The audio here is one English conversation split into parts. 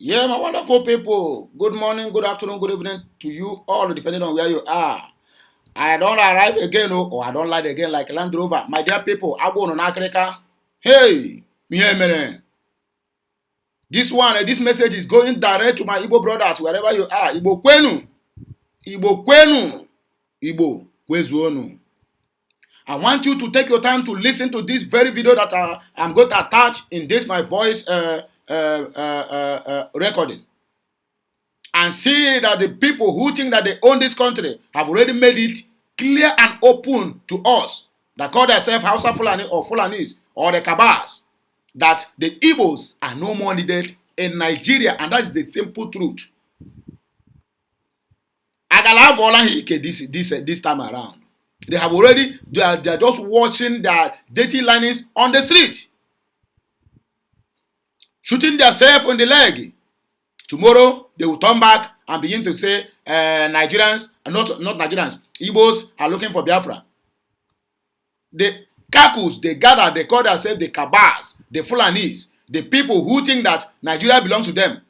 Yeah, my wonderful people. Good morning, good afternoon, good evening to you all, depending on where you are. I don't arrive again, or I don't like again like Land Rover. My dear people, I go on Africa. Hey, me. This one, this message is going direct to my Igbo brothers, wherever you are. Igbo kwenu, Igbo kwenu, Igbo kwezuonu. I want you to take your time to listen to this very video that I'm going to attach in this my voice recording. And see that the people who think that they own this country have already made it clear and open to us that call themselves Hausa Fulani or Fulanis or the Kabas, that the Igbos are no more needed in Nigeria, and that is the simple truth. This time around. They have already, they are just watching their dirty linings on the street, shooting themselves in the leg. Tomorrow, they will turn back and begin to say Nigerians, not Nigerians, Igbos are looking for Biafra. The Kakus, they gather, they call themselves the Kabas, the Fulanis, the people who think that Nigeria belongs to them.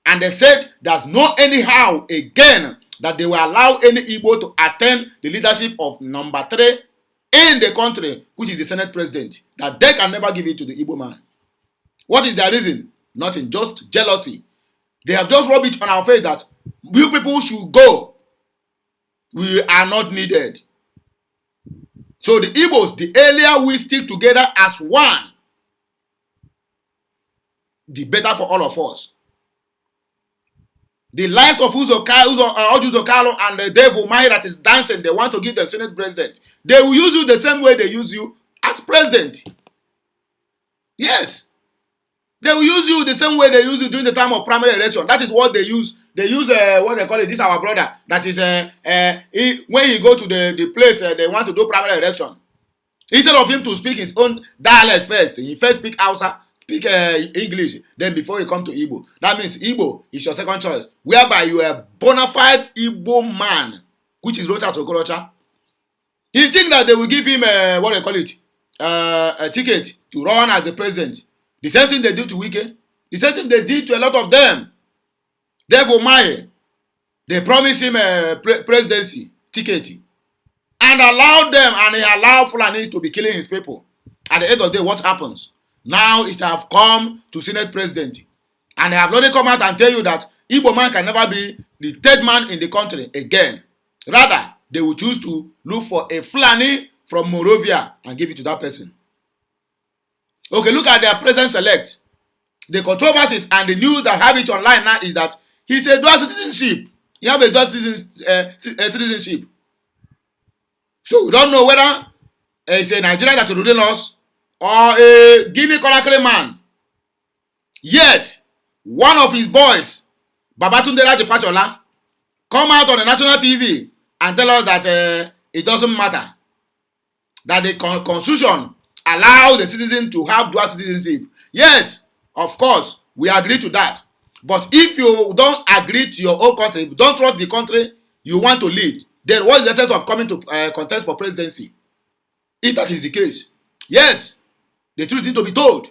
And they said there's no anyhow again that they will allow any Igbo to attend the leadership of number 3 in the country, which is the Senate president, that they can never give it to the Igbo man. What is their reason? Nothing, just jealousy. They have just rubbed it on our face that we people should go. We are not needed. So the Igbos, the earlier we stick together as one, the better for all of us. The likes of Uzo Kalo and the devil Mai that is dancing, they want to give the Senate president. They will use you the same way they use you as president. Yes. They will use you the same way they use you during the time of primary election. That is what they use. They use what they call it. This our brother. That is when he go to the place they want to do primary election. Instead of him to speak his own dialect first, he first speak Hausa, speak English. Then before he come to Igbo, that means Igbo is your second choice. Whereby you are a bona fide Igbo man, which is Rocha Okorocha. He think that they will give him what they call it, a ticket to run as the president. The same thing they do to Wike. The same thing they did to a lot of them. Therefore, they promised him a presidency ticket and allowed them, and he allowed Fulanis to be killing his people. At the end of the day, what happens? Now it have come to Senate president, and they have already come out and tell you that Igbo man can never be the third man in the country again. Rather, they will choose to look for a Fulani from Morovia and give it to that person. Okay, look at their present select. The controversies and the news that have it online now is that he's a dual citizenship. He have a dual citizenship. So we don't know whether it's a Nigerian that is ruling us or a Guinea-Conakry man. Yet, one of his boys, Babatunde Raji Fashola, come out on the national TV and tell us that it doesn't matter. That the constitution allows the citizen to have dual citizenship. Yes, of course, we agree to that. But if you don't agree to your own country, if you don't trust the country you want to lead, then what is the sense of coming to contest for presidency? If that is the case, yes, the truth needs to be told.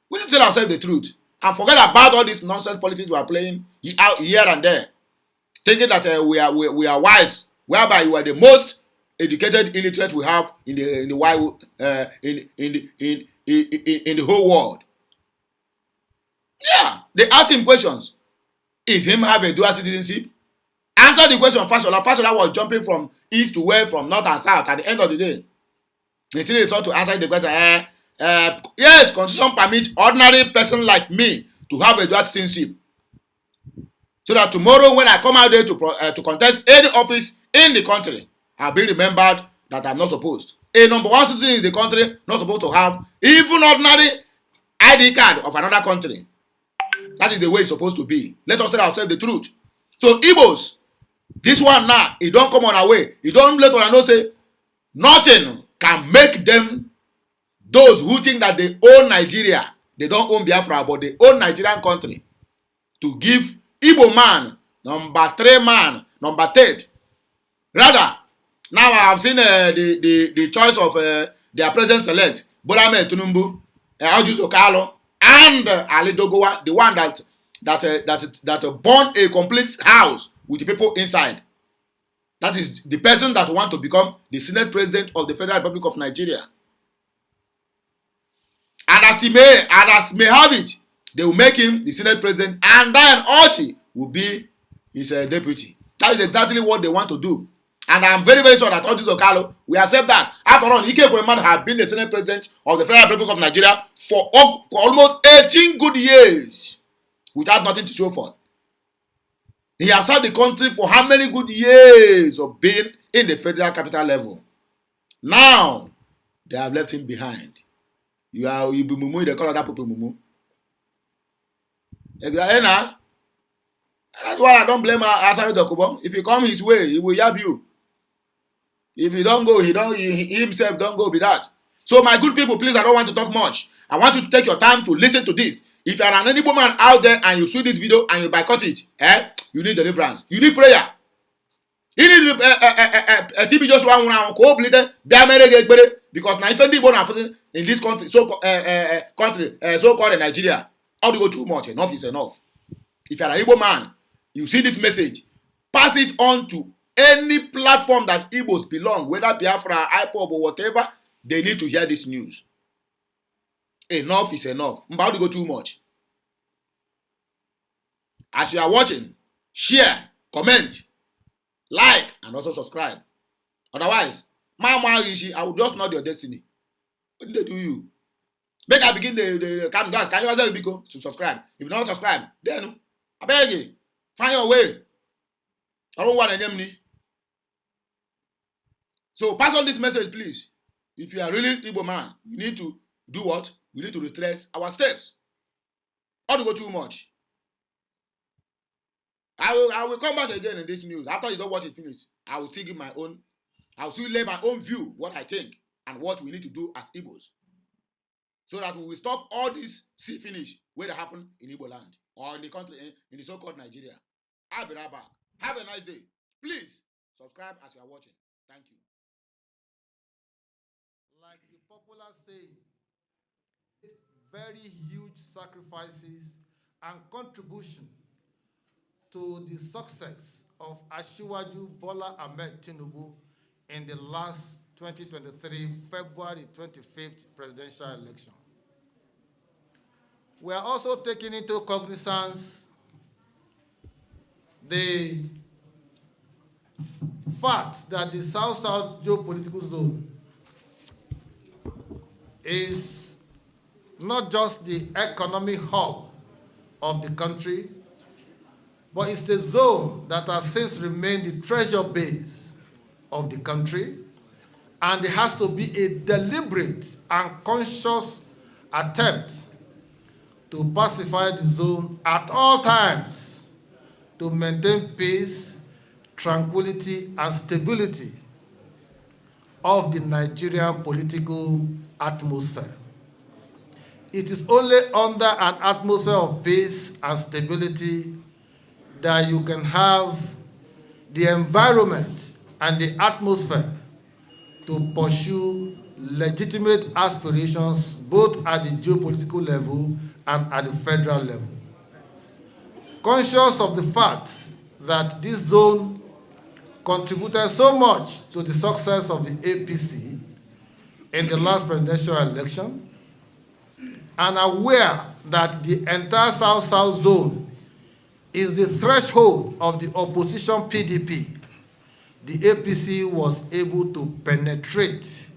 We need to tell ourselves the truth and forget about all this nonsense politics we are playing here and there, thinking that we are wise, whereby we are the most educated illiterate we have in the whole world. Yeah, they ask him questions. Is him have a dual citizenship? Answer the question. Fashola was jumping from east to west, from north and south. At the end of the day, they still resort to answer the question. Yes, constitution permits ordinary person like me to have a dual citizenship, so that tomorrow when I come out there to contest any office in the country, I'll be remembered that I'm not supposed. A number one citizen in the country not supposed to have even ordinary ID card of another country. That is the way it's supposed to be. Let us tell ourselves the truth. So Igbos, this one now, it don't come on our way. It don't let us know say nothing can make them, those who think that they own Nigeria, they don't own Biafra, but they own Nigerian country, to give Igbo man, number 3 man, number 3rd. Rather, now I have seen the choice of their president select, Bola Ahmed Tinubu, Audu Kalo, and Ali Dogowa, the one that that burn a complete house with the people inside. That is the person that want to become the Senate President of the Federal Republic of Nigeria. And as may have it, they will make him the Senate President, and then Ochi will be his deputy. That is exactly what they want to do. And I'm very, very sure that Oji Okalo will accept that. After all, Ike Ekweremadu has been the Senate President of the Federal Republic of Nigeria for almost 18 good years without nothing to show for it. He has served the country for how many good years of being in the federal capital level? Now, they have left him behind. You be mumu, they call that people mumu. Exactly. That's why I don't blame Asari Dokubo. If you come his way, he will yab you. If you don't go, he himself don't go with that. So my good people, please, I don't want to talk much. I want you to take your time to listen to this. If you are an Igbo man out there and you see this video and you boycott it, you need deliverance. You need prayer. You need a TB just one because now if Igbo in this country, so-called Nigeria, how do you go too much? Enough is enough. If you are an Igbo man, you see this message, pass it on to any platform that Igbos belong, whether Biafra, IPOB, or whatever. They need to hear this news. Enough is enough. I'm about to go too much. As you are watching, share, comment, like, and also subscribe. Otherwise, I will just not your destiny. What did they do you? Make I begin the calm down. Can you also go to subscribe? If you don't subscribe, then I beg you, find your way. I don't want any. So pass on this message, please. If you are really Igbo man, you need to do what? We need to retrace our steps. Not to go too much. I will come back again in this news. After you don't watch it finish, I will still give my own, I will still lay my own view, what I think, and what we need to do as Igbos. So that we will stop all this see finish where they happen in Igbo land or in the country, in the so-called Nigeria. I'll be right back. Have a nice day. Please subscribe as you are watching. Thank you. Like the popular saying, very huge sacrifices and contribution to the success of Asiwaju Bola Ahmed Tinubu in the last 2023 February 25th presidential election. We are also taking into cognizance the fact that the South-South geopolitical zone is not just the economic hub of the country, but it's a zone that has since remained the treasure base of the country, and there has to be a deliberate and conscious attempt to pacify the zone at all times to maintain peace, tranquility, and stability of the Nigerian political atmosphere. It is only under an atmosphere of peace and stability that you can have the environment and the atmosphere to pursue legitimate aspirations both at the geopolitical level and at the federal level. Conscious of the fact that this zone contributed so much to the success of the APC in the last presidential election, and aware that the entire South-South zone is the threshold of the opposition PDP, the APC was able to penetrate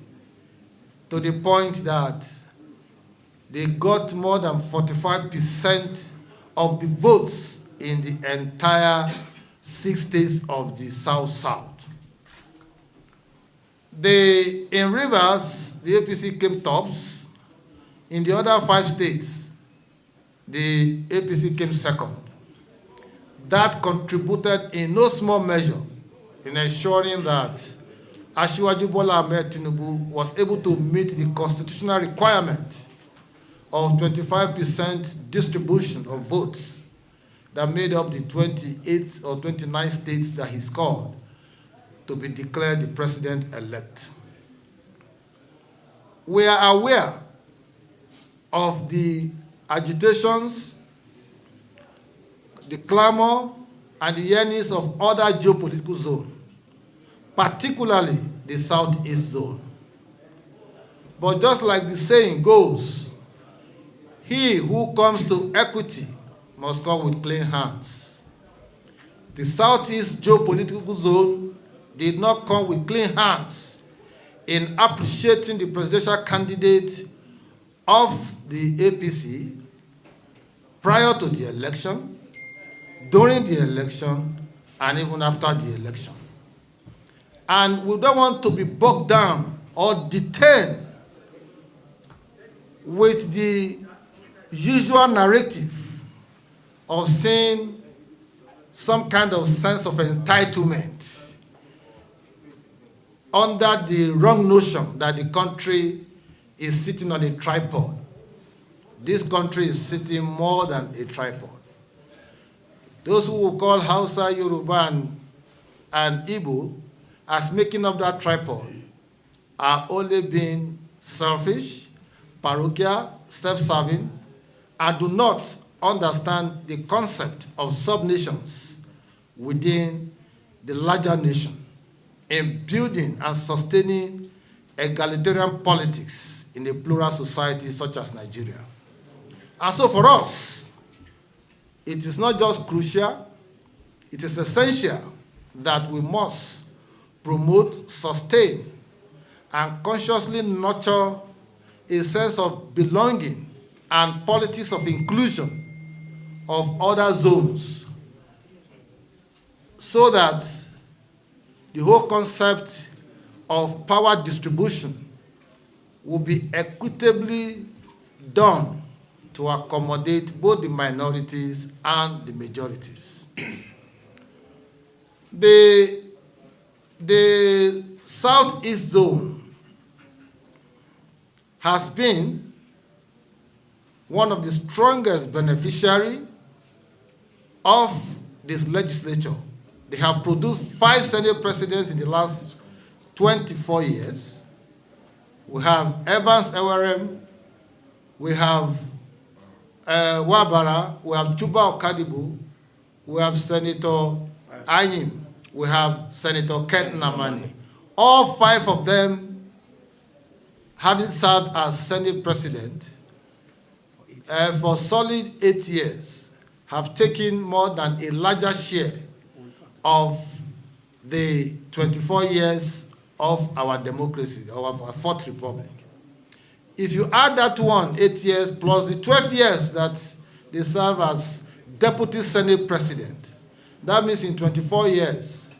to the point that they got more than 45% of the votes in the entire 6 states of the South-South. In Rivers, the APC came tops. In the other 5 states, the APC came second. That contributed in no small measure in ensuring that Asiwaju Bola Ahmed Tinubu was able to meet the constitutional requirement of 25% distribution of votes that made up the 28 or 29 states that he scored to be declared the president-elect. We are aware of the agitations the clamor and the yearnings of other geopolitical zones, particularly the Southeast zone. But just like the saying goes, he who comes to equity must come with clean hands. The Southeast geopolitical zone did not come with clean hands in appreciating the presidential candidate of the APC prior to the election, during the election, and even after the election. And we don't want to be bogged down or detained with the usual narrative of seeing some kind of sense of entitlement under the wrong notion that the country is sitting on a tripod. This country is sitting more than a tripod. Those who will call Hausa, Yoruba, and Igbo as making up that tripod are only being selfish, parochial, self-serving, and do not understand the concept of subnations within the larger nation in building and sustaining egalitarian politics in a plural society such as Nigeria. And so for us, it is not just crucial, it is essential that we must promote, sustain, and consciously nurture a sense of belonging and politics of inclusion of other zones, so that the whole concept of power distribution will be equitably done to accommodate both the minorities and the majorities. The Southeast zone has been one of the strongest beneficiaries of this legislature. They have produced 5 Senate presidents in the last 24 years. We have Evans Ewerem, we have Wabara, we have Chuba Okadibu, we have Senator Anyim, we have Senator Kent Namani. All 5 of them, having served as Senate president for solid 8 years, have taken more than a larger share of the 24 years of our democracy, of our fourth republic. If you add that one, 8 years, plus the 12 years that they serve as deputy Senate president, that means in 24 years,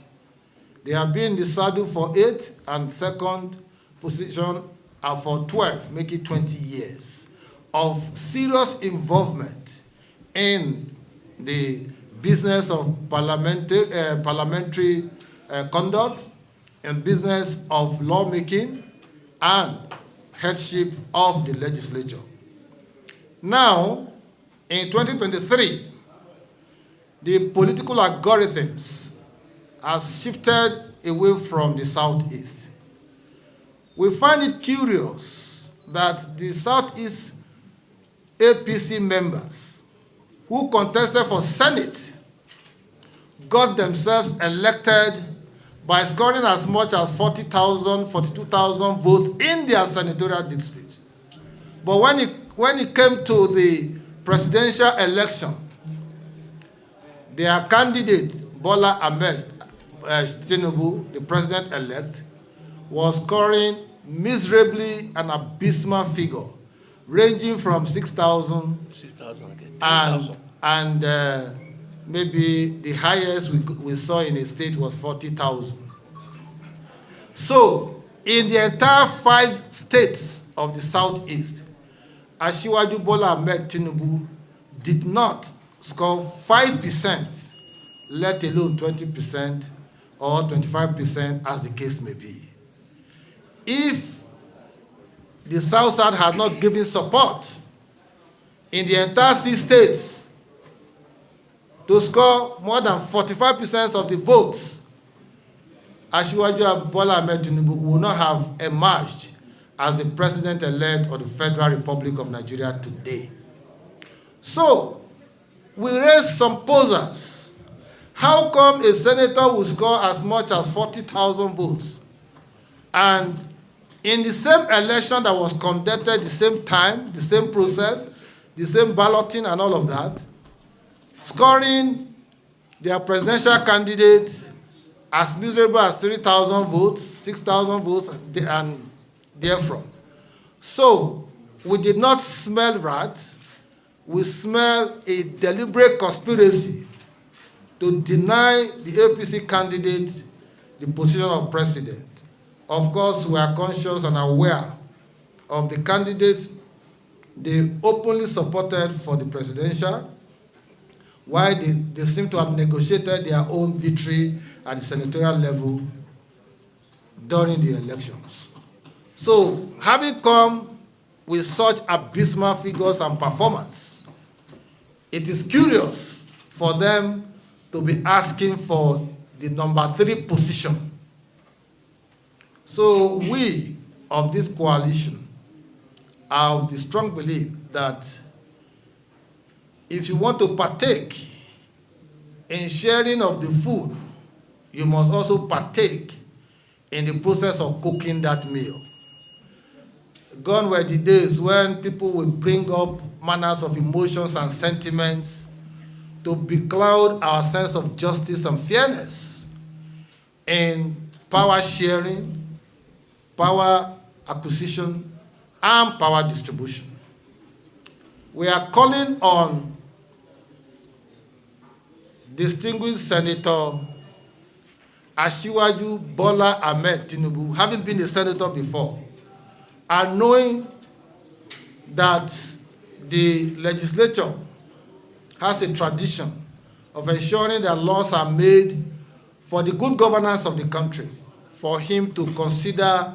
they have been in the saddle for 8 and second position for 12, making 20 years of serious involvement in the business of parliamentary conduct, and business of lawmaking, and headship of the legislature. Now, in 2023, the political algorithms has shifted away from the Southeast. We find it curious that the Southeast APC members who contested for Senate got themselves elected by scoring as much as 40,000, 42,000 votes in their senatorial district. But when it came to the presidential election, their candidate, Bola Ahmed Tinubu, the president-elect, was scoring miserably an abysmal figure, ranging from 6,000 and maybe the highest we saw in a state was 40,000. So, in the entire 5 states of the Southeast, Asiwaju Bola Ahmed Tinubu did not score 5%, let alone 20% or 25%, as the case may be. If the South Side had not given support in the entire 6 states to score more than 45% of the votes, Asiwaju Bola Ahmed Tinubu would not have emerged as the president-elect of the Federal Republic of Nigeria today. So, we raised some posers. How come a senator will score as much as 40,000 votes? And in the same election that was conducted the same time, the same process, the same balloting and all of that, scoring their presidential candidate as miserable as 3,000 votes, 6,000 votes, and therefrom. So, we did not smell rat, we smell a deliberate conspiracy to deny the APC candidate the position of president. Of course, we are conscious and aware of the candidates they openly supported for the presidential, while they seem to have negotiated their own victory at the senatorial level during the elections. So, having come with such abysmal figures and performance, it is curious for them to be asking for the number 3 position. So we of this coalition are of the strong belief that if you want to partake in sharing of the food, you must also partake in the process of cooking that meal. Gone were the days when people would bring up manners of emotions and sentiments to becloud our sense of justice and fairness in power sharing, power acquisition, and power distribution. We are calling on distinguished Senator Asiwaju Bola Ahmed Tinubu, having been a senator before, and knowing that the legislature has a tradition of ensuring that laws are made for the good governance of the country, for him to consider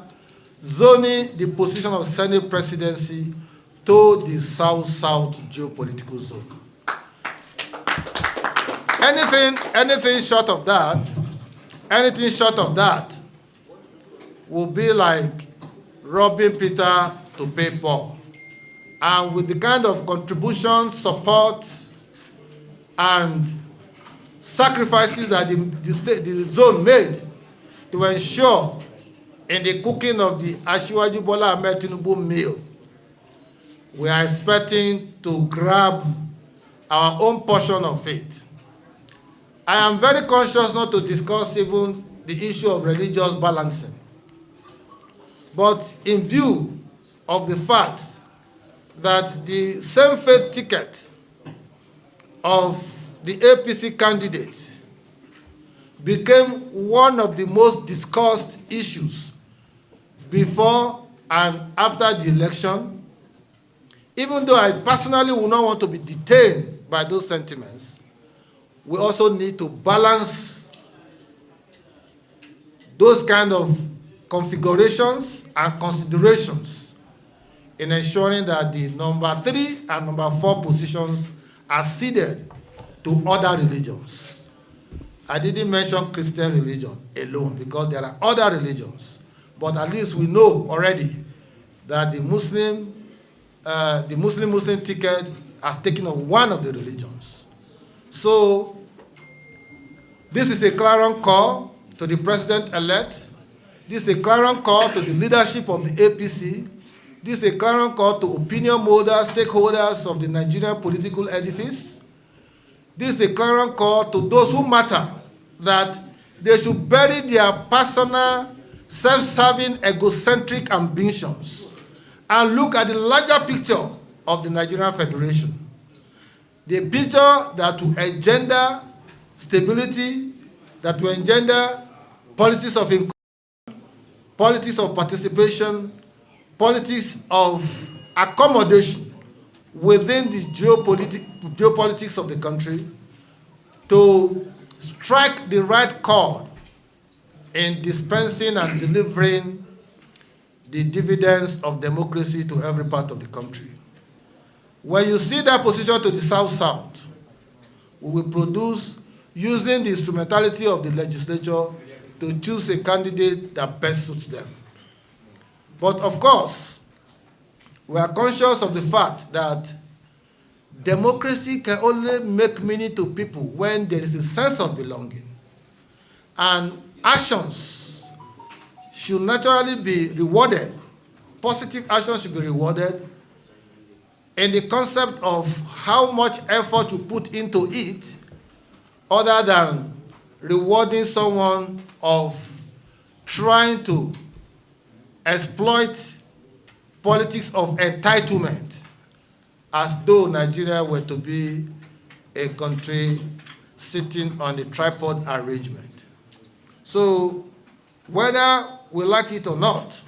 zoning the position of Senate presidency to the South-South geopolitical zone. Anything short of that will be like robbing Peter to pay Paul. And with the kind of contribution, support, and sacrifices that the zone made to ensure in the cooking of the Asiwaju Bola Ahmed Tinubu meal, we are expecting to grab our own portion of it. I am very conscious not to discuss even the issue of religious balancing. But in view of the fact that the same faith ticket of the APC candidate became one of the most discussed issues before and after the election, even though I personally would not want to be detained by those sentiments, we also need to balance those kind of configurations and considerations in ensuring that the number 3 and number 4 positions are ceded to other religions. I didn't mention Christian religion alone because there are other religions, but at least we know already that the Muslim ticket has taken on one of the religions. So this is a clarion call to the president-elect. This is a clarion call to the leadership of the APC. This is a clarion call to opinion holders, stakeholders of the Nigerian political edifice. This is a clarion call to those who matter, that they should bury their personal, self-serving, egocentric ambitions and look at the larger picture of the Nigerian Federation. The picture that will engender stability, that will engender politics of income, politics of participation, politics of accommodation within the geopolitics of the country, to strike the right chord in dispensing and delivering the dividends of democracy to every part of the country. When you see that position to the South-South, we will produce, using the instrumentality of the legislature, to choose a candidate that best suits them. But of course, we are conscious of the fact that democracy can only make meaning to people when there is a sense of belonging. And actions should naturally be rewarded. Positive actions should be rewarded in the concept of how much effort you put into it, other than rewarding someone of trying to exploit politics of entitlement, as though Nigeria were to be a country sitting on a tripod arrangement. So whether we like it or not,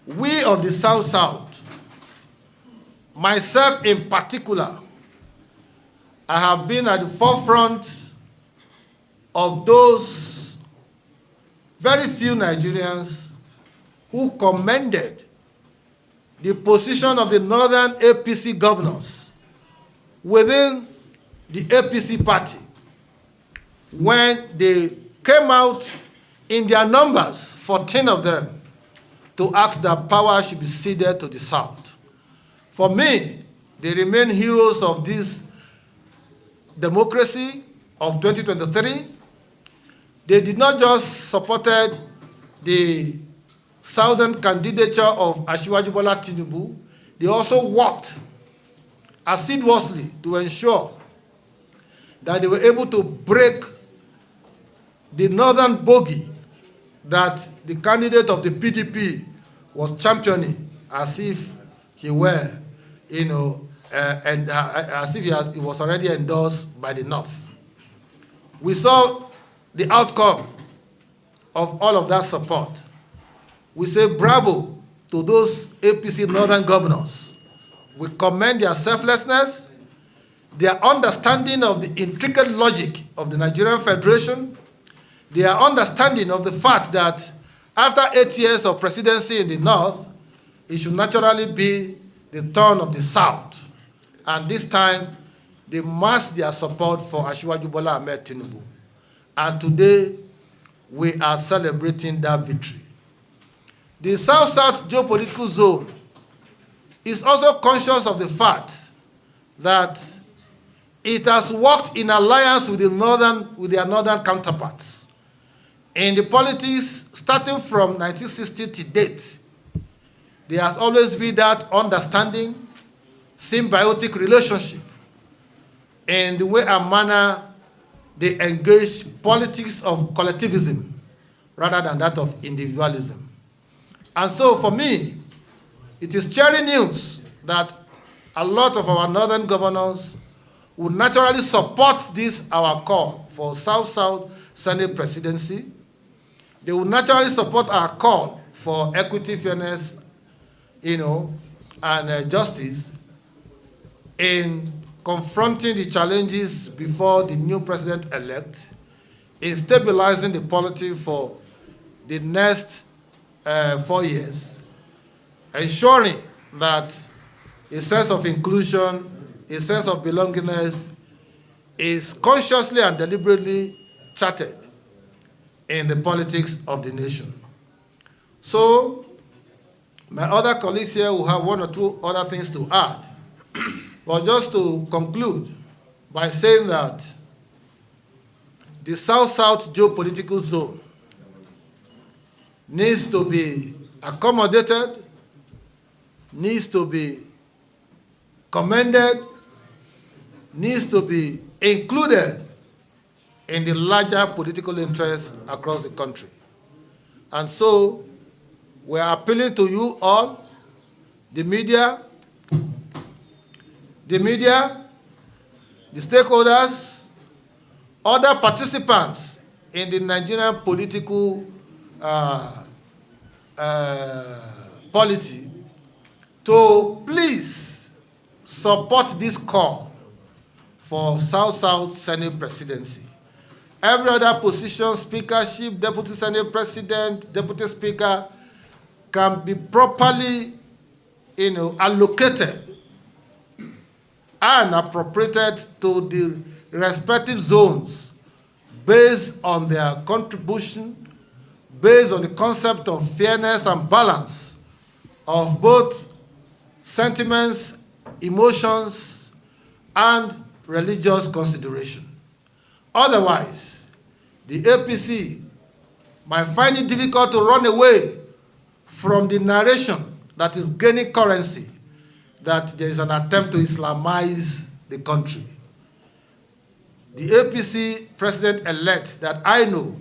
we of the South, myself in particular, I have been at the forefront of those very few Nigerians who commended the position of the northern APC governors within the APC party when they came out in their numbers, 14 of them, to ask that power should be ceded to the South. For me, they remain heroes of this democracy of 2023. They did not just support the southern candidature of Asiwaju Bola Tinubu, they also worked assiduously to ensure that they were able to break the northern bogey that the candidate of the PDP was championing, as if he were, as if he was already endorsed by the North. We saw the outcome of all of that support. We say bravo to those APC northern governors. We commend their selflessness, their understanding of the intricate logic of the Nigerian Federation, their understanding of the fact that after 8 years of presidency in the North, it should naturally be the turn of the South. And this time, they massed their support for Asiwaju Bola Ahmed Tinubu. And today, we are celebrating that victory. The South-South geopolitical zone is also conscious of the fact that it has worked in alliance with their northern counterparts. In the politics, starting from 1960 to date, there has always been that understanding, symbiotic relationship in the way and manner they engage politics of collectivism rather than that of individualism. And so for me, it is cheering news that a lot of our northern governors would naturally support this, our call for South-South Senate presidency. They would naturally support our call for equity, fairness, and justice in confronting the challenges before the new president-elect, in stabilizing the polity for the next 4 years, ensuring that a sense of inclusion, a sense of belongingness is consciously and deliberately charted in the politics of the nation. So, my other colleagues here will have one or two other things to add. But just to conclude by saying that the South-South geopolitical zone needs to be accommodated, needs to be commended, needs to be included in the larger political interests across the country. And so we are appealing to you all, the media, the stakeholders, other participants in the Nigerian political polity, to please support this call for South-South Senate presidency. Every other position, speakership, deputy Senate president, deputy speaker, can be properly allocated and appropriated to the respective zones based on their contribution, based on the concept of fairness and balance of both sentiments, emotions, and religious consideration. Otherwise, the APC might find it difficult to run away from the narration that is gaining currency, that there is an attempt to Islamize the country. The APC president-elect that I know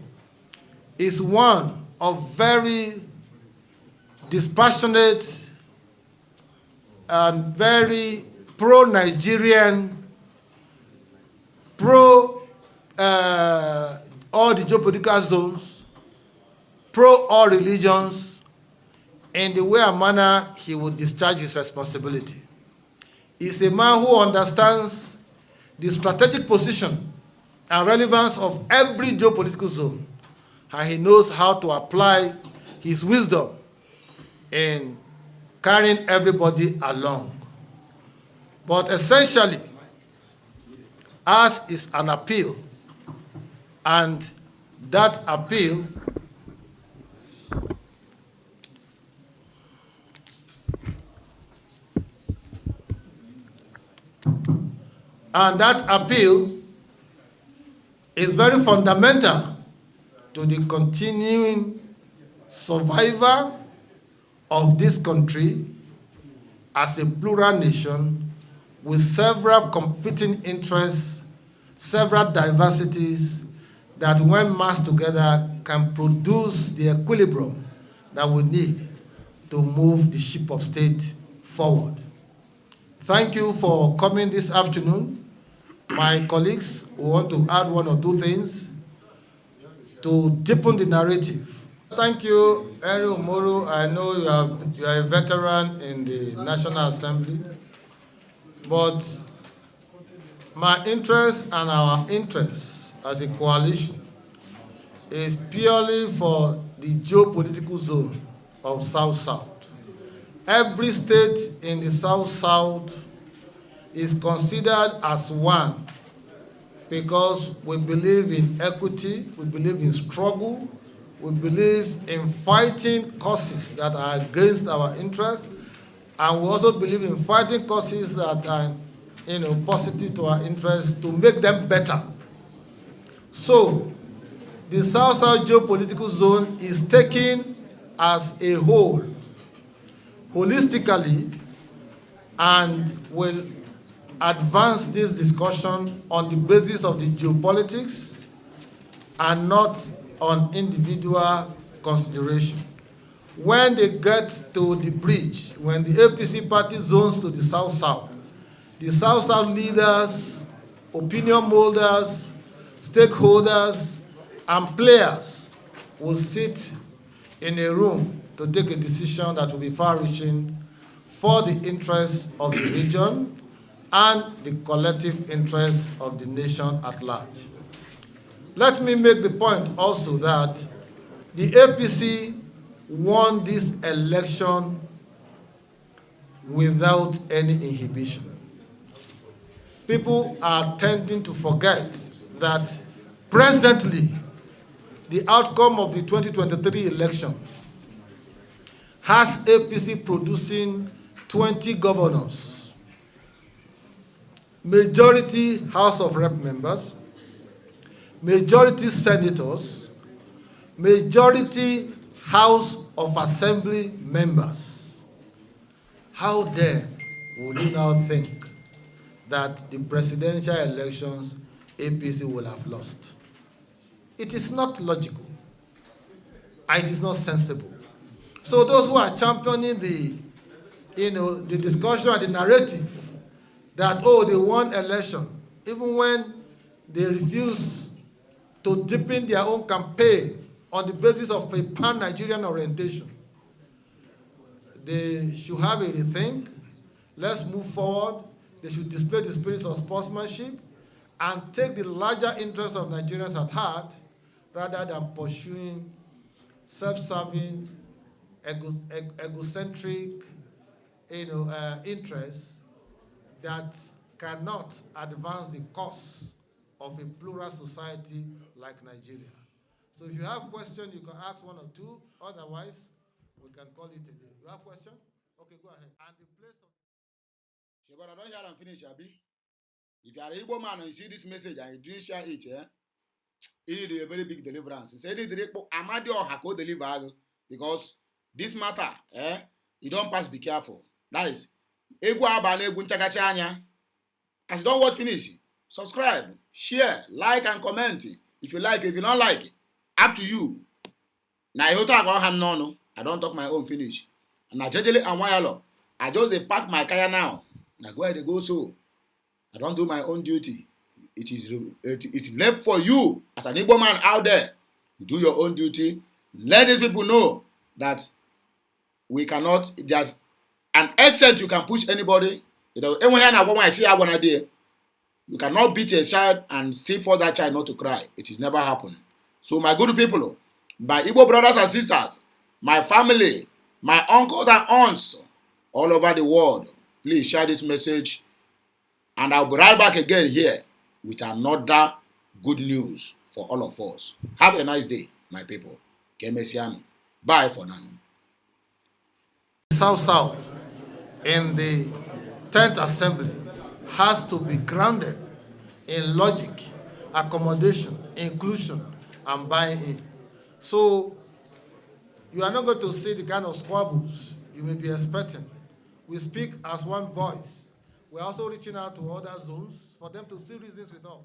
is one of very dispassionate and very pro-Nigerian, all the geopolitical zones, pro all religions, in the way and manner he would discharge his responsibility. He's a man who understands the strategic position and relevance of every geopolitical zone, and he knows how to apply his wisdom in carrying everybody along. But essentially, ours is an appeal, and that appeal is very fundamental to the continuing survival of this country as a plural nation with several competing interests, several diversities that when massed together can produce the equilibrium that we need to move the ship of state forward. Thank you for coming this afternoon. My colleagues who want to add one or two things to deepen the narrative. Thank you, Henry Umoru. I know you are a veteran in the National Assembly, but my interest and our interest as a coalition is purely for the geopolitical zone of South-South. Every state in the South-South is considered as one because we believe in equity, we believe in struggle, we believe in fighting causes that are against our interests, and we also believe in fighting causes that are positive to our interests to make them better. So the South-South geopolitical zone is taken as a whole, holistically, and will advance this discussion on the basis of the geopolitics and not on individual consideration. When they get to the bridge, when the APC party zones to the South-South, the South-South leaders, opinion molders, stakeholders, and players will sit in a room to take a decision that will be far-reaching for the interests of the region and the collective interests of the nation at large. Let me make the point also that the APC won this election without any inhibition. People are tending to forget that presently the outcome of the 2023 election has APC producing 20 governors, majority House of Rep members, majority senators, majority House of Assembly members. How then would you now think that the presidential elections APC will have lost? It is not logical, and it is not sensible. So those who are championing the discussion and the narrative that, oh, they won election, even when they refuse to deepen their own campaign on the basis of a pan-Nigerian orientation, they should have a rethink. Let's move forward. They should display the spirit of sportsmanship and take the larger interests of Nigerians at heart rather than pursuing self-serving, egocentric interests that cannot advance the cause of a plural society like Nigeria. So if you have questions, you can ask one or two. Otherwise, we can call it a day. You have a question? Okay, go ahead. And the place of But I don't hear and finish, Abi. If you are an Igbo man and you see this message and you didn't share it, it need a very big deliverance. Say the Amadi or Hako deliver because this matter, you don't pass, be careful. That is Egwu Abane Egwu Nchakacha Anya. As you don't watch finish, subscribe, share, like, and comment. If you like, if you don't like, up to you. Now I don't talk my own finish. And I jejely and wire I just pack my kaya now. Now go ahead and go so. I don't do my own duty. It's left for you as an Igbo man out there. Do your own duty. Let these people know that we cannot just an extent you can push anybody. You cannot beat a child and see for that child not to cry. It is never happened. So my good people, my Igbo brothers and sisters, my family, my uncles and aunts all over the world, please share this message. And I'll be right back again here with another good news for all of us. Have a nice day, my people. Kemesiano. Bye for now. South in the 10th Assembly has to be grounded in logic, accommodation, inclusion, and buying-in. So you are not going to see the kind of squabbles you may be expecting. We speak as one voice. We're also reaching out to other zones for them to see reasons with us.